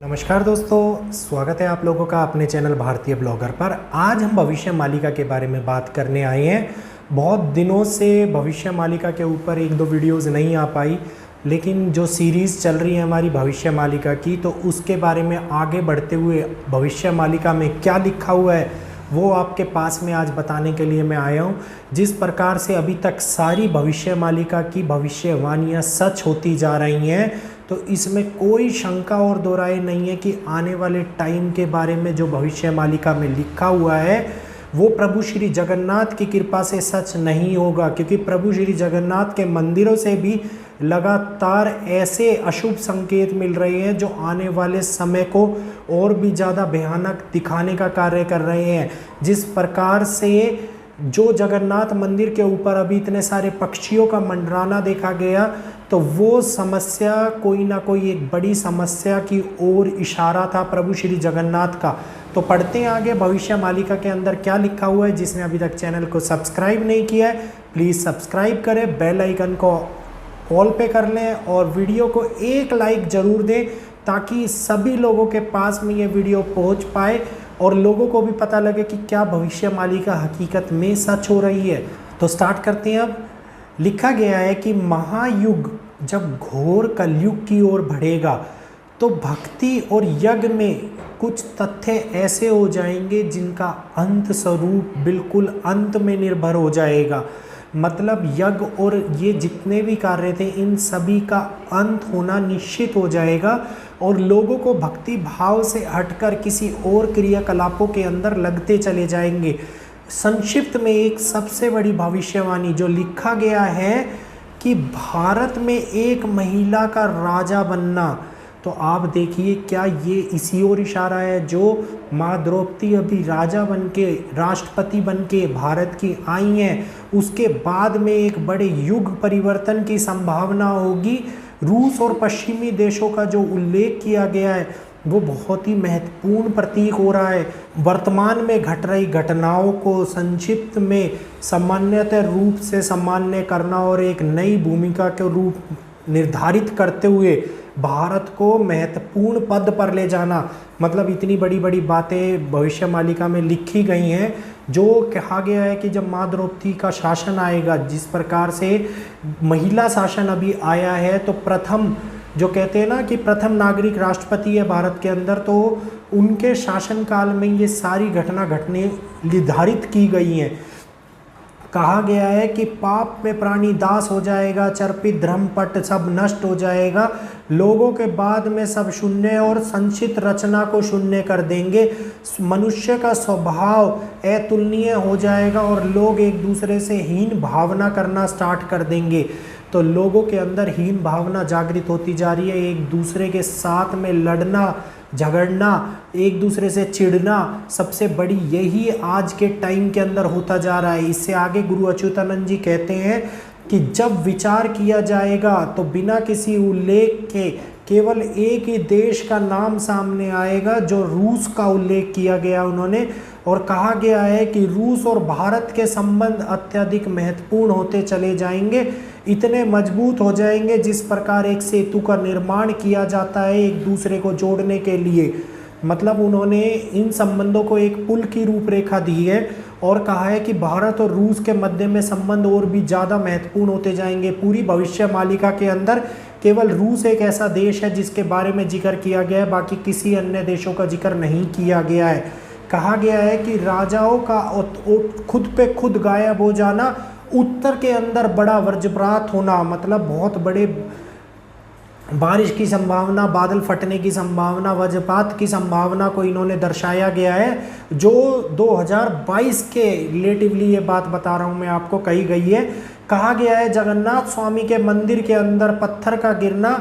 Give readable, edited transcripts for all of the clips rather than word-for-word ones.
नमस्कार दोस्तों, स्वागत है आप लोगों का अपने चैनल भारतीय ब्लॉगर पर। आज हम भविष्य मालिका के बारे में बात करने आए हैं। बहुत दिनों से भविष्य मालिका के ऊपर एक दो वीडियोस नहीं आ पाई, लेकिन जो सीरीज़ चल रही है हमारी भविष्य मालिका की, तो उसके बारे में आगे बढ़ते हुए भविष्य मालिका में क्या लिखा हुआ है वो आपके पास में आज बताने के लिए मैं आया हूँ। जिस प्रकार से अभी तक सारी भविष्य मालिका की भविष्यवाणियाँ सच होती जा रही हैं, तो इसमें कोई शंका और दो राय नहीं है कि आने वाले टाइम के बारे में जो भविष्य मालिका में लिखा हुआ है वो प्रभु श्री जगन्नाथ की कृपा से सच नहीं होगा, क्योंकि प्रभु श्री जगन्नाथ के मंदिरों से भी लगातार ऐसे अशुभ संकेत मिल रहे हैं जो आने वाले समय को और भी ज़्यादा भयानक दिखाने का कार्य कर रहे हैं। जिस प्रकार से जो जगन्नाथ मंदिर के ऊपर अभी इतने सारे पक्षियों का मंडराना देखा गया, तो वो समस्या कोई ना कोई एक बड़ी समस्या की ओर इशारा था प्रभु श्री जगन्नाथ का। तो पढ़ते हैं आगे भविष्य मालिका के अंदर क्या लिखा हुआ है। जिसने अभी तक चैनल को सब्सक्राइब नहीं किया है प्लीज़ सब्सक्राइब करें, बेल आइकन को ऑल पे कर लें और वीडियो को एक लाइक ज़रूर दें, ताकि सभी लोगों के पास में ये वीडियो पहुंच पाए और लोगों को भी पता लगे कि क्या भविष्य मालिका हकीकत में सच हो रही है। तो स्टार्ट करते हैं। अब लिखा गया है कि महायुग जब घोर कलयुग की ओर बढ़ेगा तो भक्ति और यज्ञ में कुछ तथ्य ऐसे हो जाएंगे जिनका अंत स्वरूप बिल्कुल अंत में निर्भर हो जाएगा। मतलब यज्ञ और ये जितने भी कार्य थे इन सभी का अंत होना निश्चित हो जाएगा और लोगों को भक्ति भाव से हटकर किसी और क्रियाकलापों के अंदर लगते चले जाएंगे। संक्षिप्त में एक सबसे बड़ी भविष्यवाणी जो लिखा गया है कि भारत में एक महिला का राजा बनना, तो आप देखिए क्या ये इसी ओर इशारा है। जो माँ द्रौपदी अभी राजा बनके राष्ट्रपति बनके भारत की आई हैं, उसके बाद में एक बड़े युग परिवर्तन की संभावना होगी। रूस और पश्चिमी देशों का जो उल्लेख किया गया है वो बहुत ही महत्वपूर्ण प्रतीक हो रहा है। वर्तमान में घट रही घटनाओं को संक्षिप्त में सामान्यतः रूप से सामान्य करना और एक नई भूमिका के रूप निर्धारित करते हुए भारत को महत्वपूर्ण पद पर ले जाना। मतलब इतनी बड़ी बड़ी बातें भविष्य मालिका में लिखी गई हैं। जो कहा गया है कि जब माँ द्रौपदी का शासन आएगा, जिस प्रकार से महिला शासन अभी आया है, तो प्रथम जो कहते हैं ना कि प्रथम नागरिक राष्ट्रपति है भारत के अंदर, तो उनके शासनकाल में ये सारी घटना घटने निर्धारित की गई हैं। कहा गया है कि पाप में प्राणी दास हो जाएगा, चर्पित धर्मपट सब नष्ट हो जाएगा, लोगों के बाद में सब शून्य और संचित रचना को शून्य कर देंगे, मनुष्य का स्वभाव अतुलनीय हो जाएगा और लोग एक दूसरे से हीन भावना करना स्टार्ट कर देंगे। तो लोगों के अंदर हीन भावना जागृत होती जा रही है, एक दूसरे के साथ में लड़ना झगड़ना, एक दूसरे से चिढ़ना, सबसे बड़ी यही आज के टाइम के अंदर होता जा रहा है। इससे आगे गुरु अच्युतानंद जी कहते हैं कि जब विचार किया जाएगा तो बिना किसी उल्लेख के केवल एक ही देश का नाम सामने आएगा, जो रूस का उल्लेख किया गया उन्होंने, और कहा गया है कि रूस और भारत के संबंध अत्यधिक महत्वपूर्ण होते चले जाएंगे, इतने मजबूत हो जाएंगे जिस प्रकार एक सेतु का निर्माण किया जाता है एक दूसरे को जोड़ने के लिए। मतलब उन्होंने इन संबंधों को एक पुल की रूपरेखा दी है और कहा है कि भारत और रूस के मध्य में संबंध और भी ज़्यादा महत्वपूर्ण होते जाएंगे। पूरी भविष्य मालिका के अंदर केवल रूस एक ऐसा देश है जिसके बारे में जिक्र किया गया है, बाकी किसी अन्य देशों का जिक्र नहीं किया गया है। कहा गया है कि राजाओं का खुद पे खुद गायब हो जाना, उत्तर के अंदर बड़ा वज्रपात होना, मतलब बहुत बड़े बारिश की संभावना, बादल फटने की संभावना, वज्रपात की संभावना को इन्होंने दर्शाया गया है, जो 2022 के रिलेटिवली ये बात बता रहा हूँ मैं आपको कही गई है। कहा गया है जगन्नाथ स्वामी के मंदिर के अंदर पत्थर का गिरना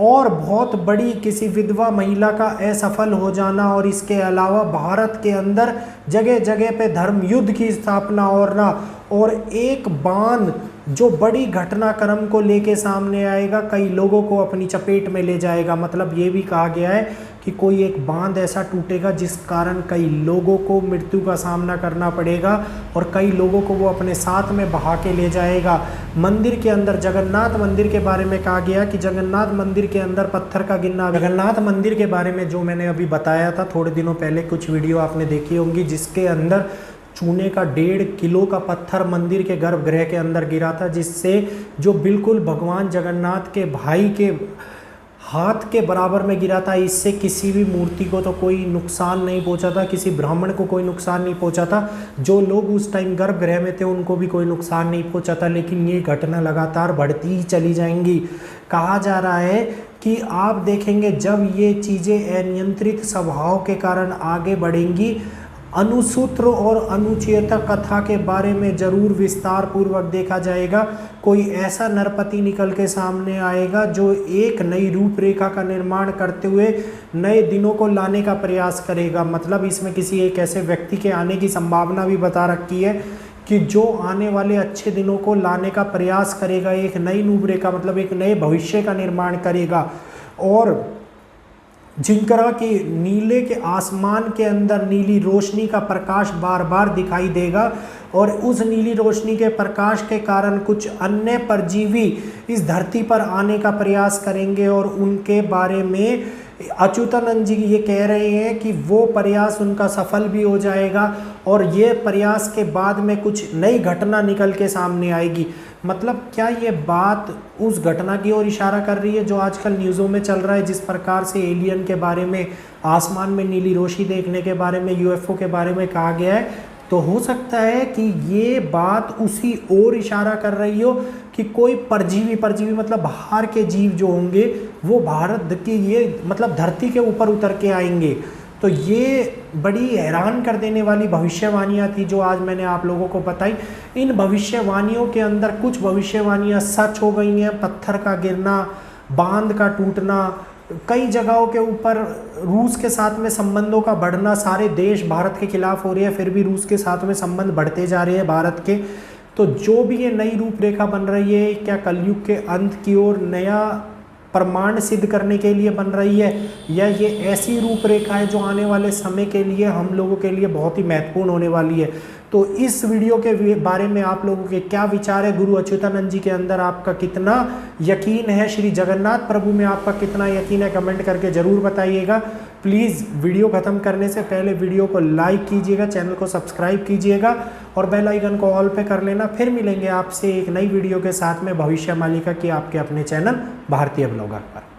और बहुत बड़ी किसी विधवा महिला का असफल हो जाना, और इसके अलावा भारत के अंदर जगह जगह पे धर्म युद्ध की स्थापना और एक बांध जो बड़ी घटनाक्रम को लेके सामने आएगा, कई लोगों को अपनी चपेट में ले जाएगा। मतलब ये भी कहा गया है कि कोई एक बांध ऐसा टूटेगा जिस कारण कई लोगों को मृत्यु का सामना करना पड़ेगा और कई लोगों को वो अपने साथ में बहा के ले जाएगा। मंदिर के अंदर जगन्नाथ मंदिर के बारे में कहा गया कि जगन्नाथ मंदिर के अंदर पत्थर का गिरना। जगन्नाथ मंदिर के बारे में जो मैंने अभी बताया था थोड़े दिनों पहले, कुछ वीडियो आपने देखी होंगी, जिसके अंदर चूने का 1.5 किलो का पत्थर मंदिर के गर्भगृह के अंदर गिरा था, जिससे जो बिल्कुल भगवान जगन्नाथ के भाई के हाथ के बराबर में गिरा था। इससे किसी भी मूर्ति को तो कोई नुकसान नहीं पहुंचा था, किसी ब्राह्मण को कोई नुकसान नहीं पहुंचा था, जो लोग उस टाइम गर्भगृह में थे उनको भी कोई नुकसान नहीं पहुंचा था। लेकिन ये घटना लगातार बढ़ती ही चली जाएंगी। कहा जा रहा है कि आप देखेंगे जब ये चीज़ें अनियंत्रित स्वभाव के कारण आगे बढ़ेंगी, अनुसूत्र और अनुचेतक कथा के बारे में जरूर विस्तार पूर्वक देखा जाएगा। कोई ऐसा नरपति निकल के सामने आएगा जो एक नई रूपरेखा का निर्माण करते हुए नए दिनों को लाने का प्रयास करेगा। मतलब इसमें किसी एक ऐसे व्यक्ति के आने की संभावना भी बता रखी है कि जो आने वाले अच्छे दिनों को लाने का प्रयास करेगा, एक नई रूपरेखा मतलब एक नए भविष्य का निर्माण करेगा। और जिनकरा की नीले के आसमान के अंदर नीली रोशनी का प्रकाश बार बार दिखाई देगा और उस नीली रोशनी के प्रकाश के कारण कुछ अन्य परजीवी इस धरती पर आने का प्रयास करेंगे और उनके बारे में अच्युतानंद जी ये कह रहे हैं कि वो प्रयास उनका सफल भी हो जाएगा और ये प्रयास के बाद में कुछ नई घटना निकल के सामने आएगी। मतलब क्या ये बात उस घटना की ओर इशारा कर रही है जो आजकल न्यूज़ों में चल रहा है, जिस प्रकार से एलियन के बारे में, आसमान में नीली रोशनी देखने के बारे में, यूएफओ के बारे में कहा गया है। तो हो सकता है कि ये बात उसी ओर इशारा कर रही हो कि कोई परजीवी मतलब बाहर के जीव जो होंगे वो भारत की ये मतलब धरती के ऊपर उतर के आएंगे। तो ये बड़ी हैरान कर देने वाली भविष्यवाणियाँ थी जो आज मैंने आप लोगों को बताई। इन भविष्यवाणियों के अंदर कुछ भविष्यवाणियाँ सच हो गई हैं। पत्थर का गिरना, बांध का टूटना, कई जगहों के ऊपर रूस के साथ में संबंधों का बढ़ना, सारे देश भारत के खिलाफ हो रहे हैं फिर भी रूस के साथ में संबंध बढ़ते जा रहे हैं भारत के। तो जो भी ये नई रूपरेखा बन रही है, क्या कलयुग के अंत की ओर नया प्रमाण सिद्ध करने के लिए बन रही है, या ये ऐसी रूपरेखा है जो आने वाले समय के लिए हम लोगों के लिए बहुत ही महत्वपूर्ण होने वाली है। तो इस वीडियो के बारे में आप लोगों के क्या विचार है? गुरु अच्युतानंद जी के अंदर आपका कितना यकीन है? श्री जगन्नाथ प्रभु में आपका कितना यकीन है? कमेंट करके ज़रूर बताइएगा। प्लीज़ वीडियो ख़त्म करने से पहले वीडियो को लाइक कीजिएगा, चैनल को सब्सक्राइब कीजिएगा और बेल आइकन को ऑल पे कर लेना। फिर मिलेंगे आपसे एक नई वीडियो के साथ में भविष्य मालिका की आपके अपने चैनल भारतीय ब्लॉगर पर।